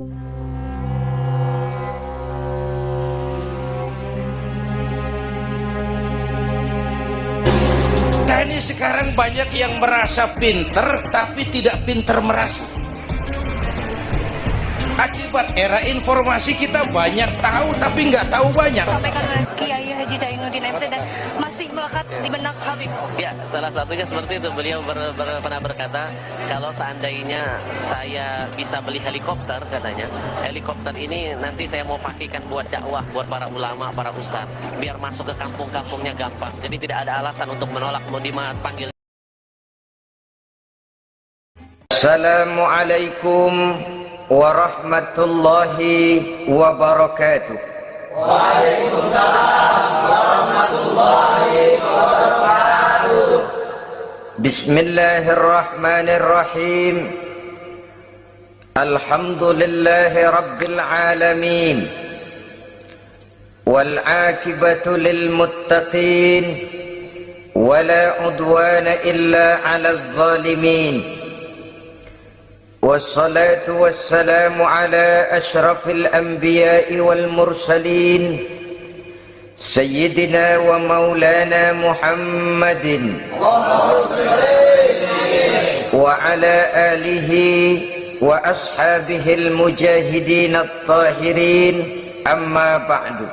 Ini sekarang banyak yang merasa pinter tapi tidak pinter merasa. Akibat era informasi kita banyak tahu tapi nggak tahu banyak. Sampaikan oleh Kiai Haji Zainuddin MC dan masih melekat di benak Habib. Ya, salah satunya seperti itu. Beliau pernah berkata, kalau seandainya saya bisa beli helikopter, katanya, helikopter ini nanti saya mau pakaikan buat dakwah, buat para ulama, para ustaz, biar masuk ke kampung-kampungnya gampang. Jadi tidak ada alasan untuk menolak mau dipanggil. Assalamualaikum warahmatullahi wabarakatuh. Waalaikumsalam warahmatullahi wabarakatuh. Bismillahirrahmanirrahim. Alhamdulillahi rabbil alamin. Wal aqibatu lil muttaqin. Wala udwana illa 'alal zalimin. والصلاة والسلام على أشرف الأنبياء والمرسلين سيدنا ومولانا محمد وعلى آله وأصحابه المجاهدين الطاهرين أما بعد.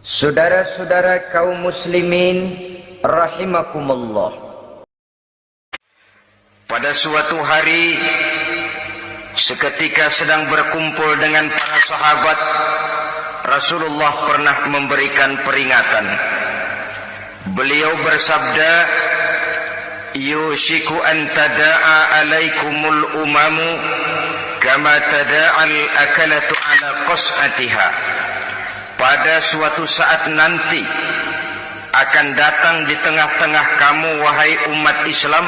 Saudara-saudara kaum muslimin rahimakumullah. Pada suatu hari, seketika sedang berkumpul dengan para sahabat, Rasulullah pernah memberikan peringatan. Beliau bersabda, "Yushiku an tada'a alaikumul umamu kama tada'al akalatu ala qas'atiha." Pada suatu saat nanti akan datang di tengah-tengah kamu, wahai umat Islam,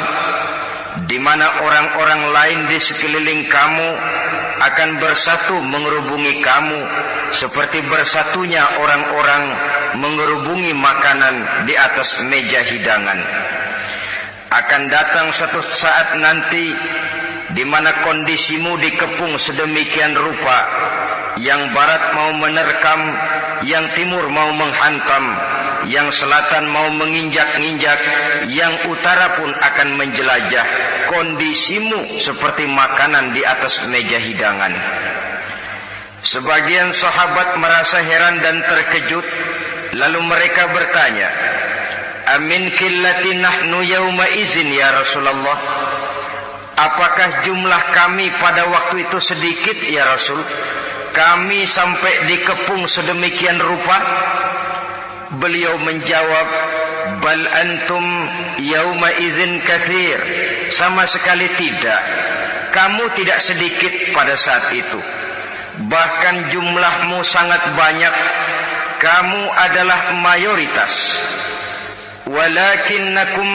di mana orang-orang lain di sekeliling kamu akan bersatu mengerubungi kamu seperti bersatunya orang-orang mengerubungi makanan di atas meja hidangan. Akan datang suatu saat nanti di mana kondisimu dikepung sedemikian rupa, yang barat mau menerkam, yang timur mau menghantam, yang selatan mau menginjak-injak, yang utara pun akan menjelajah. Kondisimu seperti makanan di atas meja hidangan. Sebagian sahabat merasa heran dan terkejut, lalu mereka bertanya, "Amin qillati nahnu yauma izin ya Rasulullah?" Apakah jumlah kami pada waktu itu sedikit ya Rasul? Kami sampai dikepung sedemikian rupa? Beliau menjawab, "Bal antum yauma idzin katsir." Sama sekali tidak. Kamu tidak sedikit pada saat itu. Bahkan jumlahmu sangat banyak. Kamu adalah mayoritas. Walakinnakum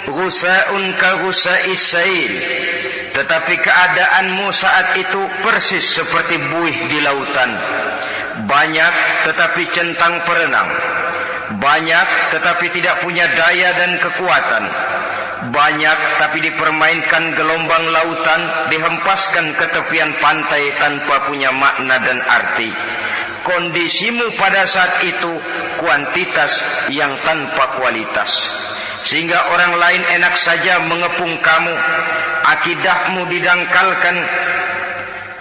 ghusa'un ka ghusa'is sail. Tetapi keadaanmu saat itu persis seperti buih di lautan. Banyak tetapi centang perenang. Banyak tetapi tidak punya daya dan kekuatan. Banyak tapi dipermainkan gelombang lautan, dihempaskan ke tepian pantai tanpa punya makna dan arti. Kondisimu pada saat itu kuantitas yang tanpa kualitas, sehingga orang lain enak saja mengepung kamu. Akidahmu didangkalkan,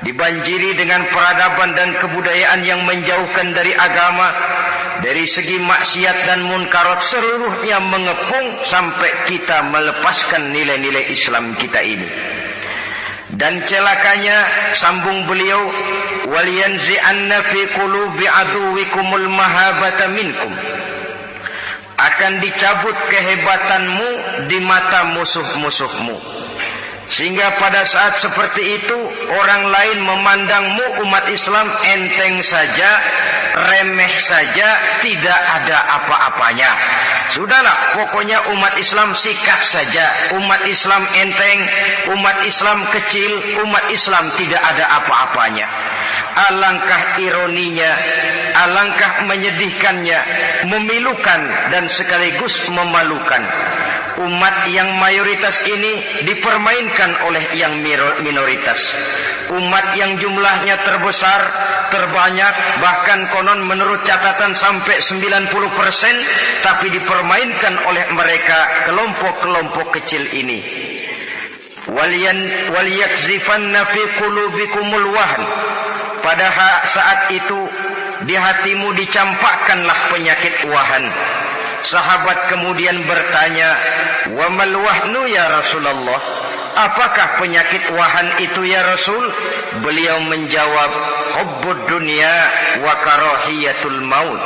dibanjiri dengan peradaban dan kebudayaan yang menjauhkan dari agama. Dari segi maksiat dan munkarat seluruhnya mengepung sampai kita melepaskan nilai-nilai Islam kita ini. Dan celakanya, sambung beliau, "Wal yanzi'anna fi qulubi aduwikumul mahabata minkum." Akan dicabut kehebatanmu di mata musuh-musuhmu, sehingga pada saat seperti itu orang lain memandangmu umat Islam enteng saja, remeh saja, tidak ada apa-apanya. Sudahlah, pokoknya umat Islam sikat saja. Umat Islam enteng, umat Islam kecil, umat Islam tidak ada apa-apanya. Alangkah ironinya, alangkah menyedihkannya, memilukan dan sekaligus memalukan. Umat yang mayoritas ini dipermainkan oleh yang minoritas. Umat yang jumlahnya terbesar, terbanyak, bahkan konon menurut catatan sampai 90%, tapi dipermainkan oleh mereka kelompok-kelompok kecil ini. Waliyakzifanna fi qulubikumul wahn. Pada saat itu di hatimu dicampakkanlah penyakit wahan. Sahabat kemudian bertanya, "Wa mal wahnu ya Rasulullah?" Apakah penyakit wahan itu ya Rasul? Beliau menjawab, "Hubbud dunya wa karahiyatul maut."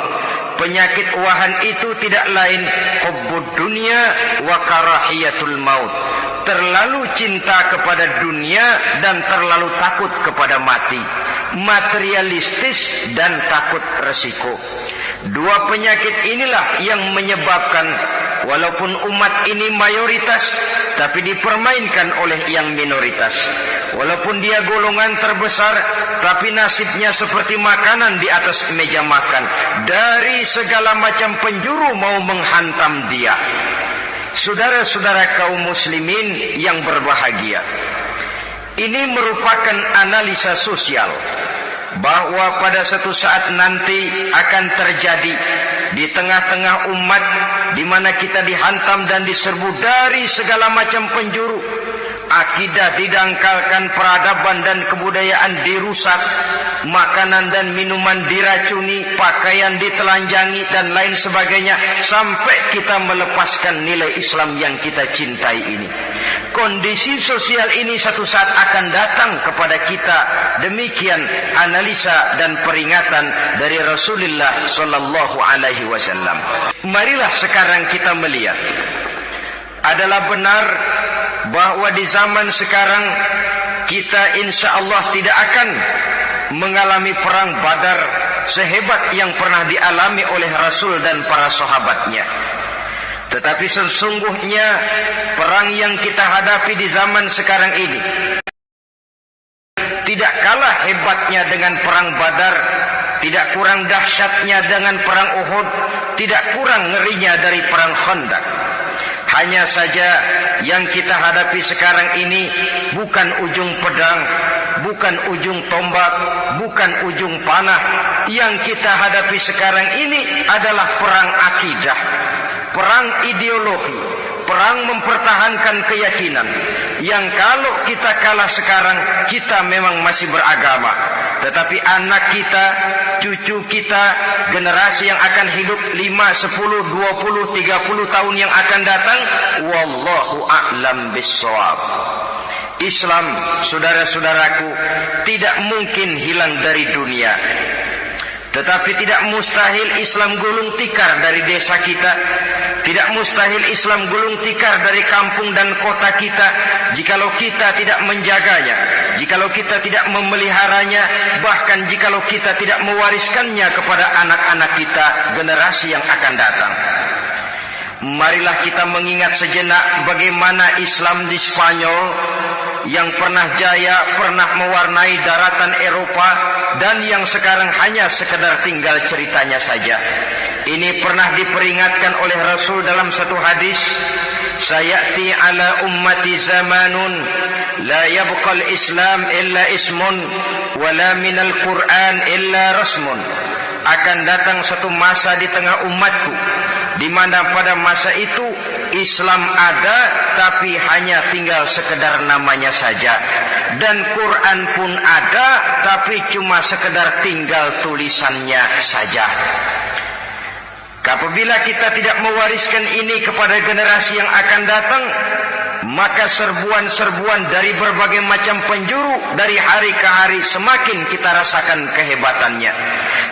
Penyakit wahan itu tidak lain hubbud dunya wa karahiyatul maut. Terlalu cinta kepada dunia dan terlalu takut kepada mati. Materialistis dan takut resiko. Dua penyakit inilah yang menyebabkan walaupun umat ini mayoritas, tapi dipermainkan oleh yang minoritas. Walaupun dia golongan terbesar, tapi nasibnya seperti makanan di atas meja makan. Dari segala macam penjuru mau menghantam dia. Saudara-saudara kaum muslimin yang berbahagia, ini merupakan analisa sosial bahwa pada suatu saat nanti akan terjadi di tengah-tengah umat di mana kita dihantam dan diserbu dari segala macam penjuru. Akidah didangkalkan, peradaban dan kebudayaan dirusak, makanan dan minuman diracuni, pakaian ditelanjangi dan lain sebagainya, sampai kita melepaskan nilai Islam yang kita cintai ini. Kondisi sosial ini satu saat akan datang kepada kita. Demikian analisa dan peringatan dari Rasulullah sallallahu alaihi wasallam. Marilah sekarang kita melihat, adalah benar bahwa di zaman sekarang kita insya Allah tidak akan mengalami perang Badar sehebat yang pernah dialami oleh Rasul dan para sahabatnya. Tetapi sesungguhnya perang yang kita hadapi di zaman sekarang ini tidak kalah hebatnya dengan perang Badar, tidak kurang dahsyatnya dengan perang Uhud, tidak kurang ngerinya dari perang Khandaq. Hanya saja yang kita hadapi sekarang ini bukan ujung pedang, bukan ujung tombak, bukan ujung panah. Yang kita hadapi sekarang ini adalah perang akidah, perang ideologi, perang mempertahankan keyakinan. Yang kalau kita kalah sekarang, kita memang masih beragama. Tetapi anak kita, cucu kita, generasi yang akan hidup 5, 10, 20, 30 tahun yang akan datang, wallahu a'lam bissawab. Islam, saudara-saudaraku, tidak mungkin hilang dari dunia. Tetapi tidak mustahil Islam gulung tikar dari desa kita. Tidak mustahil Islam gulung tikar dari kampung dan kota kita, jikalau kita tidak menjaganya, jikalau kita tidak memeliharanya, bahkan jikalau kita tidak mewariskannya kepada anak-anak kita, generasi yang akan datang. Marilah kita mengingat sejenak bagaimana Islam di Spanyol yang pernah jaya, pernah mewarnai daratan Eropa, dan yang sekarang hanya sekedar tinggal ceritanya saja. Ini pernah diperingatkan oleh Rasul dalam satu hadis, sayati ala ummati zamanun la yabqal Islam illa ismun wala minal Quran illa rasmun. Akan datang satu masa di tengah umatku di mana pada masa itu Islam ada tapi hanya tinggal sekedar namanya saja, dan Quran pun ada tapi cuma sekedar tinggal tulisannya saja. Apabila kita tidak mewariskan ini kepada generasi yang akan datang, maka serbuan-serbuan dari berbagai macam penjuru dari hari ke hari semakin kita rasakan kehebatannya.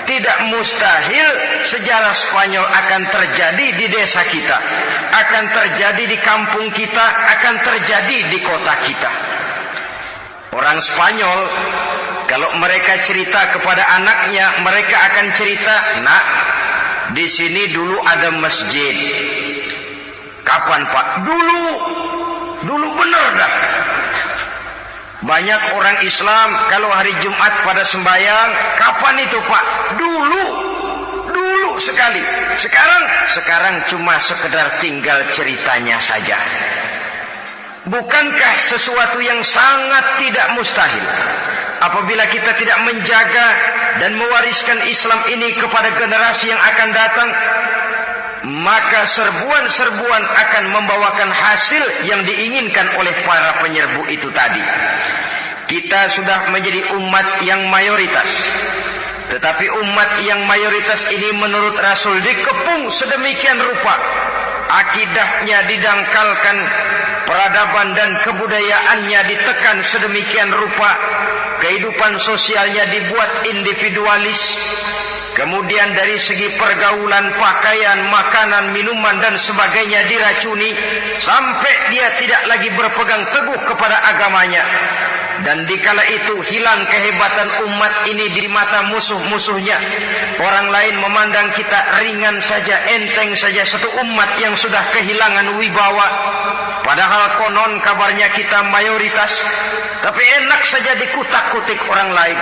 Tidak mustahil sejarah Spanyol akan terjadi di desa kita, akan terjadi di kampung kita, akan terjadi di kota kita. Orang Spanyol, kalau mereka cerita kepada anaknya, mereka akan cerita, "Nak, di sini dulu ada masjid." "Kapan, Pak?" Dulu bener dah. Banyak orang Islam kalau hari Jumat pada sembahyang, "Kapan itu, Pak?" Dulu dulu sekali. Sekarang cuma sekedar tinggal ceritanya saja. Bukankah sesuatu yang sangat tidak mustahil apabila kita tidak menjaga dan mewariskan Islam ini kepada generasi yang akan datang, maka serbuan-serbuan akan membawakan hasil yang diinginkan oleh para penyerbu itu tadi. Kita sudah menjadi umat yang mayoritas, tetapi umat yang mayoritas ini menurut Rasul dikepung sedemikian rupa, akidahnya didangkalkan, peradaban dan kebudayaannya ditekan sedemikian rupa, kehidupan sosialnya dibuat individualis, kemudian dari segi pergaulan, pakaian, makanan, minuman dan sebagainya diracuni, sampai dia tidak lagi berpegang teguh kepada agamanya. Dan dikala itu hilang kehebatan umat ini di mata musuh-musuhnya. Orang lain memandang kita ringan saja, enteng saja, satu umat yang sudah kehilangan wibawa. Padahal konon kabarnya kita mayoritas, tapi enak saja dikutak-kutik orang lain.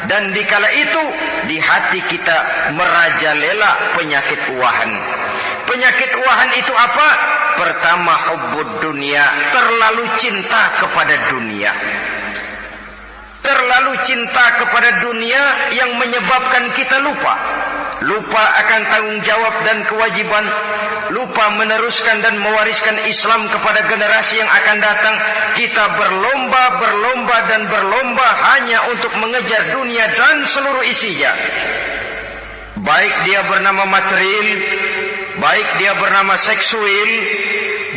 Dan dikala itu di hati kita merajalela penyakit uahan. Penyakit uahan itu apa? Pertama, hubbud dunia, terlalu cinta kepada dunia. Terlalu cinta kepada dunia yang menyebabkan kita lupa akan tanggung jawab dan kewajiban, lupa meneruskan dan mewariskan Islam kepada generasi yang akan datang. Kita berlomba hanya untuk mengejar dunia dan seluruh isinya, baik dia bernama material, baik dia bernama seksual,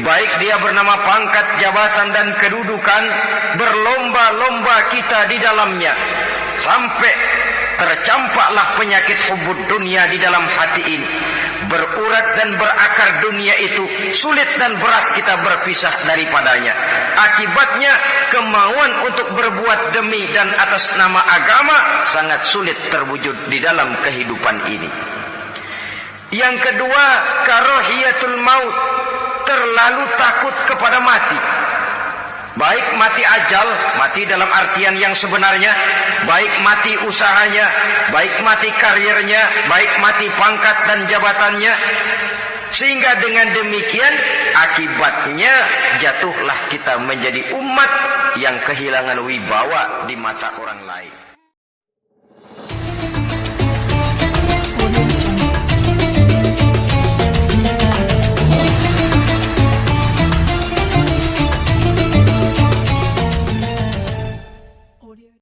baik dia bernama pangkat, jabatan dan kedudukan. Berlomba-lomba kita di dalamnya, sampai tercampaklah penyakit hubbud dunia di dalam hati ini. Berurat dan berakar dunia itu, sulit dan berat kita berpisah daripadanya. Akibatnya kemauan untuk berbuat demi dan atas nama agama sangat sulit terwujud di dalam kehidupan ini. Yang kedua, karahiyatul maut, terlalu takut kepada mati. Baik mati ajal, mati dalam artian yang sebenarnya, baik mati usahanya, baik mati karirnya, baik mati pangkat dan jabatannya. Sehingga dengan demikian akibatnya jatuhlah kita menjadi umat yang kehilangan wibawa di mata orang lain.